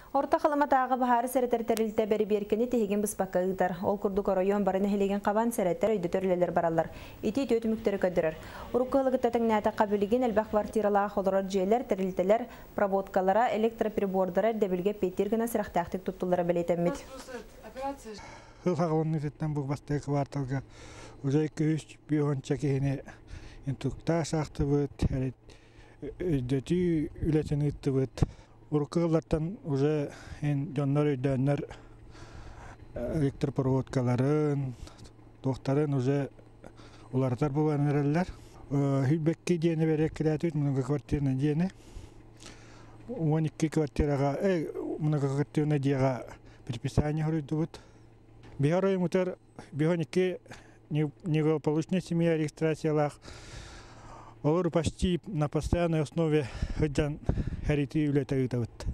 Орта қаламатағы бағары сәреттер-тәрілті бәрі беркені тегеген бұспаққағыдар. Ол күрдік орайон барыны хелеген қабан сәреттер өйді төрлелер баралар. Ити төті мүктері көдірір. Ұрыққылығыттатын нәті қабілеген әлбақ квартиралаға қолырар жейлер, тәрілтелер, проводкалара, электроприбордары дәбілге петтергіна сырақтақтық тұттылары білетеммет. Хылғағылының сеттен бұл бастығы кварталға уже 2-3 бионча кейіне интукта шақты бұд, өйдөті үлетіні үтті бұд. Уркылардан уже жоннор өйдөннөр электропроводкаларын, тоқтарын уже улартар болған әрелер. Хүлбекке дейіні берек кірәтует, мұныңға квартирына дейіні. 12 квартираға, мұныңға квартирына дейіға предписание хүрді бұд. Бихарой мұтар, бихонеке неблагополучная семья регистрациялақ. Олар почти на постоянной основе хыджан харити үлетәгіті бұд.